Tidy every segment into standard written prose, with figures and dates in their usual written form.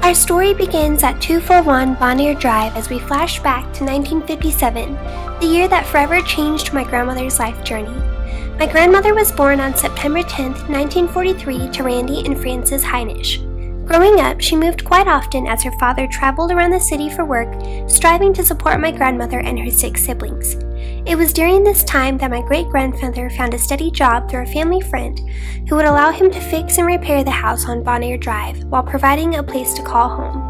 Our story begins at 241 Bonnier Drive as we flash back to 1957, the year that forever changed my grandmother's life journey. My grandmother was born on September 10, 1943 to Randy and Frances Heinisch. Growing up, she moved quite often as her father traveled around the city for work, striving to support my grandmother and her 6 siblings. It was during this time that my great-grandfather found a steady job through a family friend who would allow him to fix and repair the house on Bonnier Drive while providing a place to call home.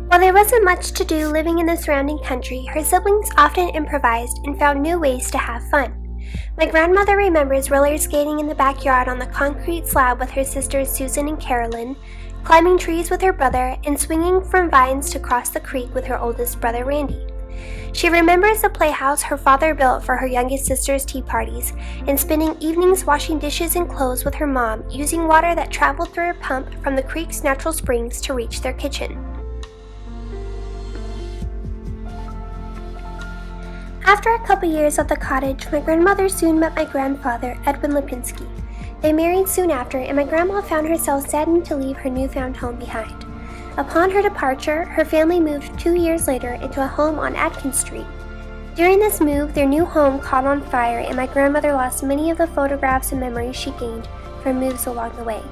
While there wasn't much to do living in the surrounding country, her siblings often improvised and found new ways to have fun. My grandmother remembers roller skating in the backyard on the concrete slab with her sisters Susan and Carolyn, climbing trees with her brother, and swinging from vines to cross the creek with her oldest brother Randy. She remembers the playhouse her father built for her youngest sister's tea parties, and spending evenings washing dishes and clothes with her mom, using water that traveled through a pump from the creek's natural springs to reach their kitchen. After a couple years at the cottage, my grandmother soon met my grandfather, Edwin Lipinski. They married soon after, and my grandma found herself saddened to leave her newfound home behind. Upon her departure, her family moved 2 years later into a home on Atkins Street. During this move, their new home caught on fire, and my grandmother lost many of the photographs and memories she gained from moves along the way.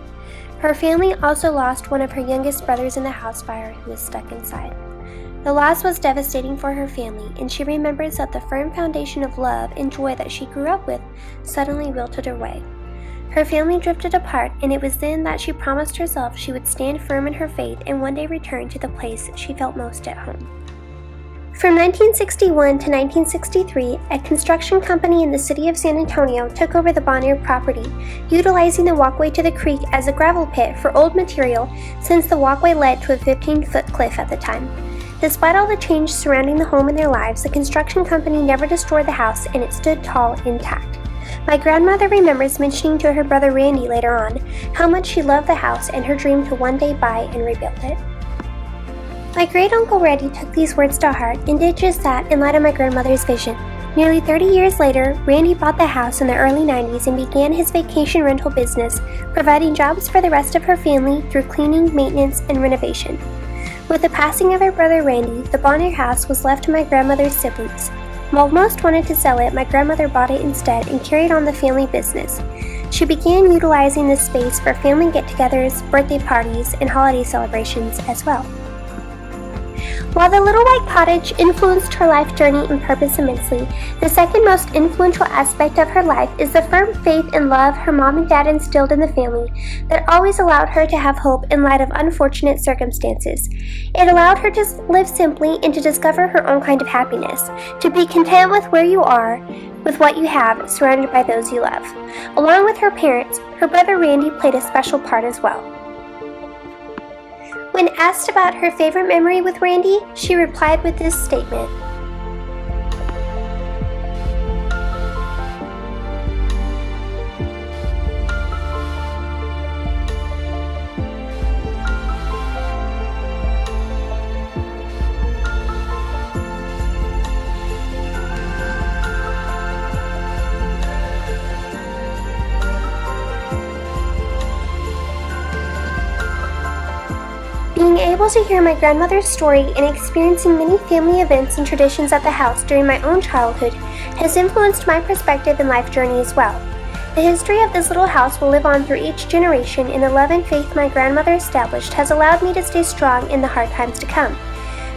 Her family also lost one of her youngest brothers in the house fire who was stuck inside. The loss was devastating for her family, and she remembers that the firm foundation of love and joy that she grew up with suddenly wilted away. Her family drifted apart, and it was then that she promised herself she would stand firm in her faith and one day return to the place she felt most at home. From 1961 to 1963, a construction company in the city of San Antonio took over the Bonnier property, utilizing the walkway to the creek as a gravel pit for old material since the walkway led to a 15-foot cliff at the time. Despite all the change surrounding the home in their lives, the construction company never destroyed the house and it stood tall, intact. My grandmother remembers mentioning to her brother Randy later on how much she loved the house and her dream to one day buy and rebuild it. My great-uncle Randy took these words to heart and did just that in light of my grandmother's vision. Nearly 30 years later, Randy bought the house in the early 90s and began his vacation rental business, providing jobs for the rest of her family through cleaning, maintenance, and renovation. With the passing of her brother Randy, the Bonnier house was left to my grandmother's siblings. While most wanted to sell it, my grandmother bought it instead and carried on the family business. She began utilizing this space for family get-togethers, birthday parties, and holiday celebrations as well. While the little white cottage influenced her life journey and purpose immensely, the second most influential aspect of her life is the firm faith and love her mom and dad instilled in the family that always allowed her to have hope in light of unfortunate circumstances. It allowed her to live simply and to discover her own kind of happiness, to be content with where you are, with what you have, surrounded by those you love. Along with her parents, her brother Randy played a special part as well. When asked about her favorite memory with Randy, she replied with this statement. Being able to hear my grandmother's story and experiencing many family events and traditions at the house during my own childhood has influenced my perspective and life journey as well. The history of this little house will live on through each generation, and the love and faith my grandmother established has allowed me to stay strong in the hard times to come.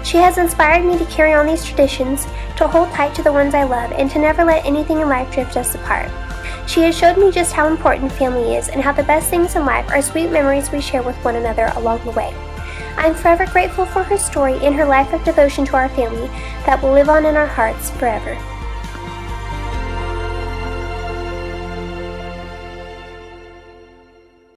She has inspired me to carry on these traditions, to hold tight to the ones I love, and to never let anything in life drift us apart. She has showed me just how important family is and how the best things in life are sweet memories we share with one another along the way. I am forever grateful for her story and her life of devotion to our family that will live on in our hearts forever.